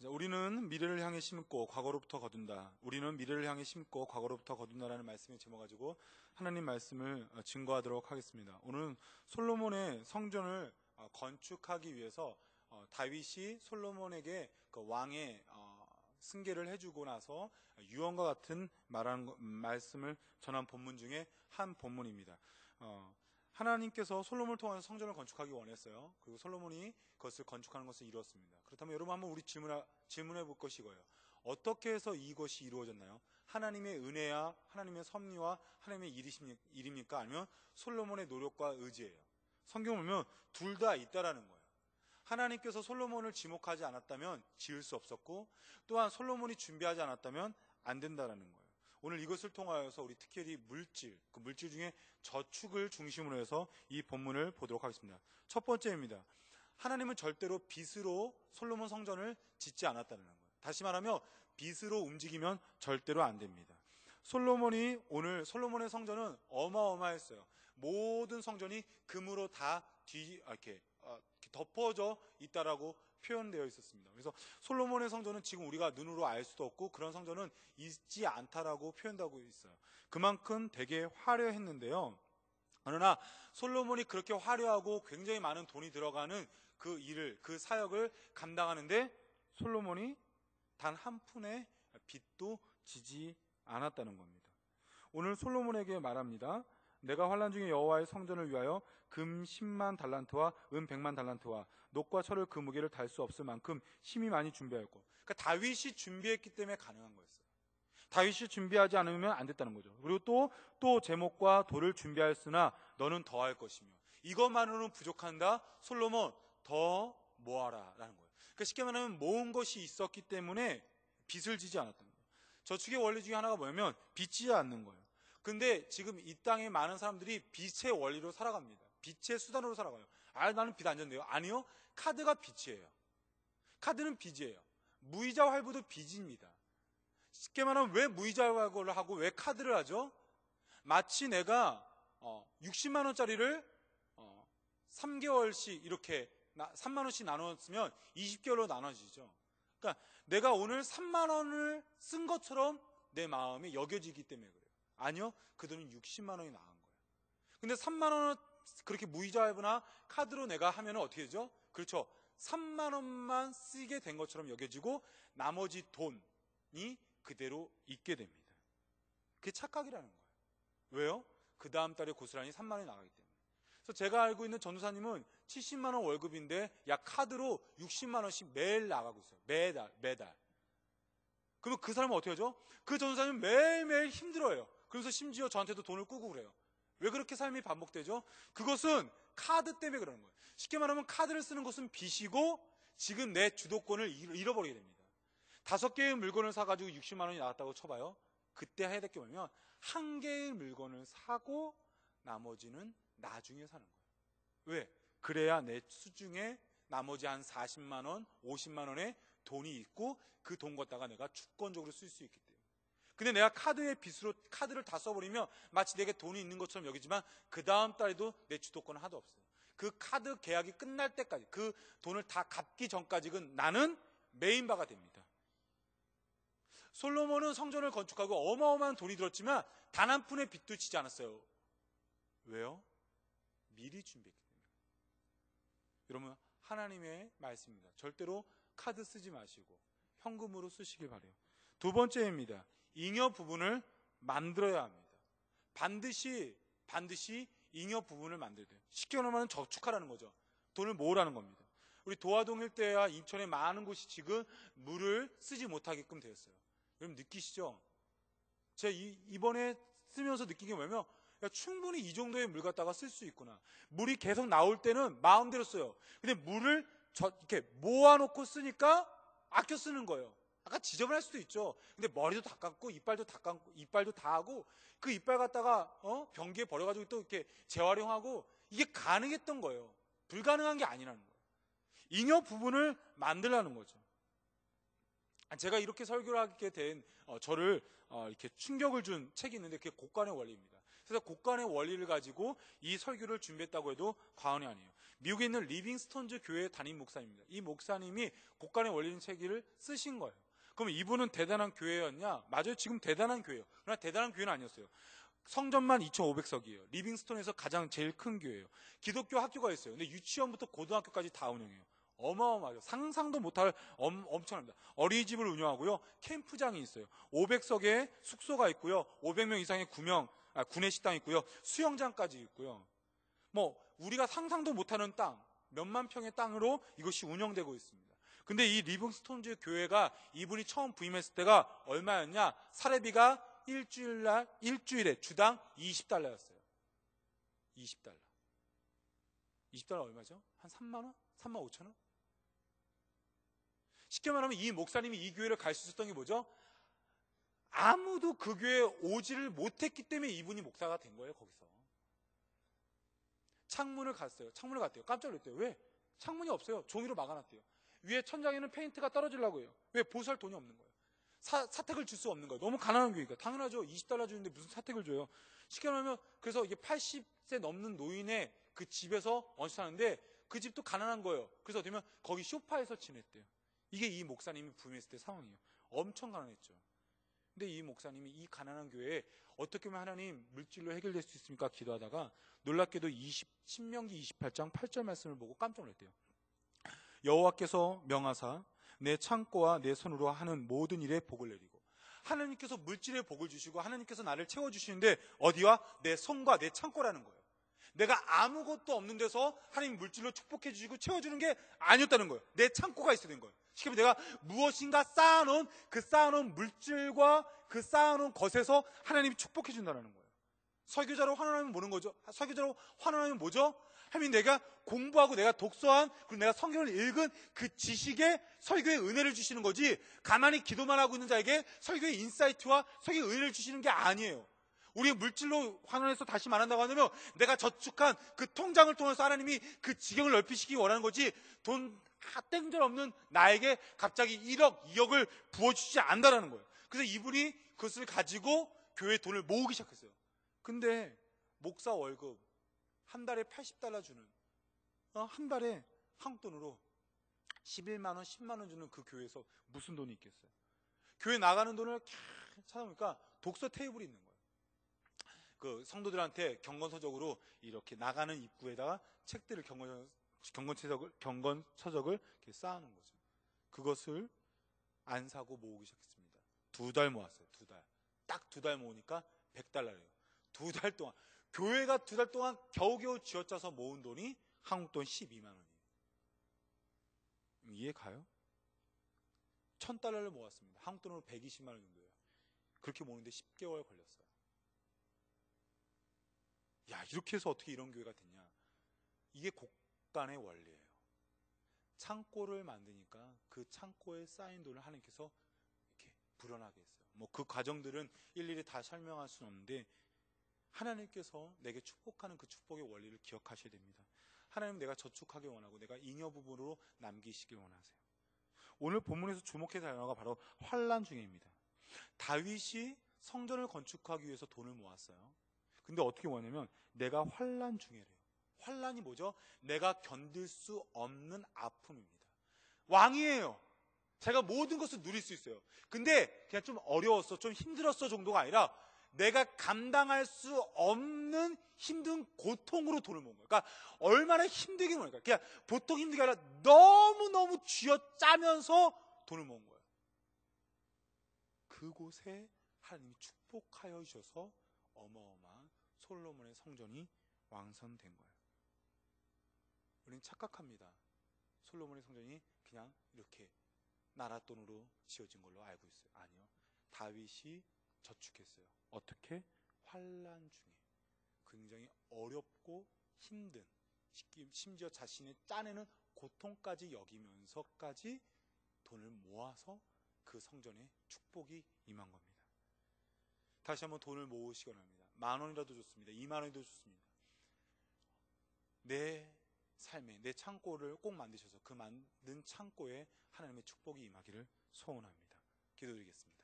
우리는 미래를 향해 심고 과거로부터 거둔다. 우리는 미래를 향해 심고 과거로부터 거둔다라는 말씀의 제목 가지고 하나님 말씀을 증거하도록 하겠습니다. 오늘은 솔로몬의 성전을 건축하기 위해서 다윗이 솔로몬에게 그 왕의 승계를 해주고 나서 유언과 같은 말씀을 전한 본문 중에 한 본문입니다. 하나님께서 솔로몬을 통해서 성전을 건축하기 원했어요. 그리고 솔로몬이 그것을 건축하는 것을 이루었습니다. 그렇다면 여러분 한번 우리 질문해 볼 것이 이거예요. 어떻게 해서 이것이 이루어졌나요? 하나님의 은혜야, 하나님의 섭리와 하나님의 일입니까? 아니면 솔로몬의 노력과 의지예요? 성경을 보면 둘 다 있다라는 거예요. 하나님께서 솔로몬을 지목하지 않았다면 지을 수 없었고, 또한 솔로몬이 준비하지 않았다면 안 된다라는 거예요. 오늘 이것을 통하여서 우리 특별히 그 물질 중에 저축을 중심으로 해서 이 본문을 보도록 하겠습니다. 첫 번째입니다. 하나님은 절대로 빚으로 솔로몬 성전을 짓지 않았다는 거예요. 다시 말하면 빚으로 움직이면 절대로 안 됩니다. 솔로몬의 성전은 어마어마했어요. 모든 성전이 금으로 다 이렇게 덮어져 있다라고 표현되어 있었습니다. 그래서 솔로몬의 성전은 지금 우리가 눈으로 알 수도 없고 그런 성전은 있지 않다라고 표현하고 있어요. 그만큼 되게 화려했는데요. 그러나 솔로몬이 그렇게 화려하고 굉장히 많은 돈이 들어가는 그 사역을 감당하는데 솔로몬이 단 한 푼의 빚도 지지 않았다는 겁니다. 오늘 솔로몬에게 말합니다. 내가 환난 중에 여호와의 성전을 위하여 금 10만 달란트와 은 100만 달란트와 녹과 철을 그 무게를 달 수 없을 만큼 힘이 많이 준비하였고, 그러니까 다윗이 준비했기 때문에 가능한 거였어요. 다윗이 준비하지 않으면 안 됐다는 거죠. 그리고 또 제목과 돌을 준비하였으나 너는 더할 것이며, 이것만으로는 부족한다. 솔로몬 더 모아라 라는 거예요. 그러니까 쉽게 말하면 모은 것이 있었기 때문에 빚을 지지 않았다는 거예요. 저축의 원리 중에 하나가 뭐냐면 빚지지 않는 거예요. 근데 지금 이 땅에 많은 사람들이 빚의 원리로 살아갑니다. 빚의 수단으로 살아가요. 나는 빚 안 졌네요. 아니요, 카드가 빚이에요. 카드는 빚이에요. 무이자 할부도 빚입니다. 쉽게 말하면 왜 무이자 할부를 하고 왜 카드를 하죠? 마치 내가 60만 원짜리를 3개월씩 이렇게 3만 원씩 나눴으면 20개월로 나눠지죠. 그러니까 내가 오늘 3만 원을 쓴 것처럼 내 마음이 여겨지기 때문에 그래요. 아니요, 그 돈은 60만 원이 나간 거예요. 근데 3만 원을 그렇게 무이자 할부나 카드로 내가 하면 어떻게 되죠? 그렇죠. 3만 원만 쓰게 된 것처럼 여겨지고 나머지 돈이 그대로 있게 됩니다. 그게 착각이라는 거예요. 왜요? 그 다음 달에 고스란히 3만 원이 나가기 때문에. 그래서 제가 알고 있는 전도사님은 70만 원 월급인데 약 카드로 60만 원씩 매일 나가고 있어요. 매달. 그러면 그 사람은 어떻게 하죠? 그 전도사님은 매일매일 힘들어요. 그래서 심지어 저한테도 돈을 꾸고 그래요. 왜 그렇게 삶이 반복되죠? 그것은 카드 때문에 그러는 거예요. 쉽게 말하면 카드를 쓰는 것은 빚이고 지금 내 주도권을 잃어버리게 됩니다. 5개의 물건을 사가지고 60만 원이 나왔다고 쳐봐요. 그때 해야 될 게 뭐냐면 1개의 물건을 사고 나머지는 나중에 사는 거예요. 왜? 그래야 내 수중에 나머지 한 40만 원, 50만 원의 돈이 있고 그 돈 갖다가 내가 주권적으로 쓸 수 있기 때문에. 근데 내가 빚으로 카드를 다 써버리면 마치 내게 돈이 있는 것처럼 여기지만 그 다음 달에도 내 주도권은 하나도 없어요. 그 카드 계약이 끝날 때까지, 그 돈을 다 갚기 전까지는 나는 메인바가 됩니다. 솔로몬은 성전을 건축하고 어마어마한 돈이 들었지만 단 한 푼의 빚도 지지 않았어요. 왜요? 미리 준비했기 때문에. 여러분, 하나님의 말씀입니다. 절대로 카드 쓰지 마시고 현금으로 쓰시길 바래요. 두 번째입니다. 잉여 부분을 만들어야 합니다. 반드시 잉여 부분을 만들어야 돼요. 쉽게 말하면 저축하라는 거죠. 돈을 모으라는 겁니다. 우리 도화동 일대와 인천의 많은 곳이 지금 물을 쓰지 못하게끔 되었어요. 여러분 느끼시죠? 제가 이번에 쓰면서 느낀 게 뭐냐면 충분히 이 정도의 물 갖다가 쓸 수 있구나. 물이 계속 나올 때는 마음대로 써요. 근데 물을 이렇게 모아놓고 쓰니까 아껴 쓰는 거예요. 아까 지저분할 수도 있죠. 근데 머리도 다 감고 이빨도 다 하고 그 이빨 갖다가 변기에 버려가지고 또 이렇게 재활용하고 이게 가능했던 거예요. 불가능한 게 아니라는 거예요. 잉여 부분을 만들라는 거죠. 제가 이렇게 설교를 하게 된 저를 이렇게 충격을 준 책이 있는데 그게 곡간의 원리입니다. 그래서 곡간의 원리를 가지고 이 설교를 준비했다고 해도 과언이 아니에요. 미국에 있는 리빙스톤즈 교회 담임 목사님입니다. 이 목사님이 곡간의 원리는 책을 쓰신 거예요. 그럼 이분은 대단한 교회였냐? 맞아요. 지금 대단한 교회예요. 그러나 대단한 교회는 아니었어요. 성전만 2,500석이에요. 리빙스톤에서 가장 제일 큰 교회예요. 기독교 학교가 있어요. 근데 유치원부터 고등학교까지 다 운영해요. 어마어마하죠. 상상도 못할 엄청납니다. 어린이집을 운영하고요. 캠프장이 있어요. 500석의 숙소가 있고요. 500명 이상의 구내 식당이 있고요. 수영장까지 있고요. 뭐 우리가 상상도 못하는 땅, 몇만 평의 땅으로 이것이 운영되고 있습니다. 근데 이 리빙스톤즈 교회가 이분이 처음 부임했을 때가 얼마였냐? 사례비가 일주일에 주당 $20였어요. $20. $20 얼마죠? 한 3만 원? 3만 5천 원? 쉽게 말하면 이 목사님이 이 교회를 갈 수 있었던 게 뭐죠? 아무도 그 교회에 오지를 못했기 때문에 이분이 목사가 된 거예요. 거기서 창문을 갔대요. 깜짝 놀랐대요. 왜? 창문이 없어요. 종이로 막아놨대요. 위에 천장에는 페인트가 떨어지려고 해요. 왜? 보수할 돈이 없는 거예요. 사택을 줄 수 없는 거예요. 너무 가난한 교회니까. 당연하죠. $20 주는데 무슨 사택을 줘요. 쉽게 말하면 그래서 이게 80세 넘는 노인의 그 집에서 사는데 그 집도 가난한 거예요. 그래서 어떻게 보면 거기 소파에서 지냈대요. 이게 이 목사님이 부임했을 때 상황이에요. 엄청 가난했죠. 근데 이 목사님이 이 가난한 교회에 어떻게 하면 하나님 물질로 해결될 수 있습니까? 기도하다가 놀랍게도 신명기 28장 8절 말씀을 보고 깜짝 놀랐대요. 여호와께서 명하사 내 창고와 내 손으로 하는 모든 일에 복을 내리고, 하나님께서 물질에 복을 주시고 하나님께서 나를 채워주시는데 어디와? 내 손과 내 창고라는 거예요. 내가 아무것도 없는 데서 하나님 물질로 축복해 주시고 채워주는 게 아니었다는 거예요. 내 창고가 있어야 되는 거예요. 쉽게 말하면 내가 무엇인가 쌓아놓은 물질과 그 쌓아놓은 것에서 하나님이 축복해 준다는 거예요. 설교자로 환원하면 뭐는 거죠? 설교자로 환원하면 뭐죠? 하나님 내가 공부하고 내가 독서한 그리고 내가 성경을 읽은 그 지식에 설교의 은혜를 주시는 거지, 가만히 기도만 하고 있는 자에게 설교의 인사이트와 설교의 은혜를 주시는 게 아니에요. 우리 물질로 환원해서 다시 말한다고 하면 내가 저축한 그 통장을 통해서 하나님이 그 지경을 넓히시기 원하는 거지, 돈 땡절 없는 나에게 갑자기 1억, 2억을 부어주시지 않는다는 거예요. 그래서 이분이 그것을 가지고 교회에 돈을 모으기 시작했어요. 근데 목사 월급 한 달에 $80 주는, 한 달에 한국 돈으로 11만 원, 10만 원 주는 그 교회에서 무슨 돈이 있겠어요? 교회 나가는 돈을 찾아보니까 독서 테이블이 있는 거예요. 그 성도들한테 경건서적으로 이렇게 나가는 입구에다가 책들을 경건서적을 이렇게 쌓아놓은 거죠. 그것을 안 사고 모으기 시작했습니다. 2달 모았어요. 2달. 딱 2달 모으니까 $100예요. 2달 동안. 교회가 2달 동안 겨우겨우 쥐어짜서 모은 돈이 한국 돈 12만 원이에요. 이해 가요? $1,000를 모았습니다. 한국 돈으로 120만 원 정도예요. 그렇게 모으는데 10개월 걸렸어요. 야, 이렇게 해서 어떻게 이런 교회가 됐냐? 이게 곡간의 원리예요. 창고를 만드니까 그 창고에 쌓인 돈을 하나님께서 이렇게 불어나게 했어요. 뭐 그 과정들은 일일이 다 설명할 수는 없는데, 하나님께서 내게 축복하는 그 축복의 원리를 기억하셔야 됩니다. 하나님, 내가 저축하기 원하고 내가 잉여 부분으로 남기시길 원하세요. 오늘 본문에서 주목해야 할 단어가 바로 환난 중에입니다. 다윗이 성전을 건축하기 위해서 돈을 모았어요. 근데 어떻게 모았냐면 내가 환난 중에래요. 환난이 뭐죠? 내가 견딜 수 없는 아픔입니다. 왕이에요. 제가 모든 것을 누릴 수 있어요. 근데 그냥 좀 어려웠어, 좀 힘들었어 정도가 아니라 내가 감당할 수 없는 힘든 고통으로 돈을 모은 거예요. 그러니까 얼마나 힘들게 모을까? 그냥 보통 힘든 게 아니라 너무너무 쥐어짜면서 돈을 모은 거예요. 그곳에 하나님이 축복하여 주셔서 어마어마한 솔로몬의 성전이 완성된 거예요. 우리는 착각합니다. 솔로몬의 성전이 그냥 이렇게 나라 돈으로 지어진 걸로 알고 있어요. 아니요. 다윗이 저축했어요. 어떻게? 환난 중에 굉장히 어렵고 힘든, 심지어 자신의 짠에는 고통까지 여기면서까지 돈을 모아서 그 성전에 축복이 임한 겁니다. 다시 한번 돈을 모으시기 원합니다. 10,000원이라도 좋습니다. 20,000원이라도 좋습니다. 내 삶에, 내 창고를 꼭 만드셔서 그 만든 창고에 하나님의 축복이 임하기를 소원합니다. 기도드리겠습니다.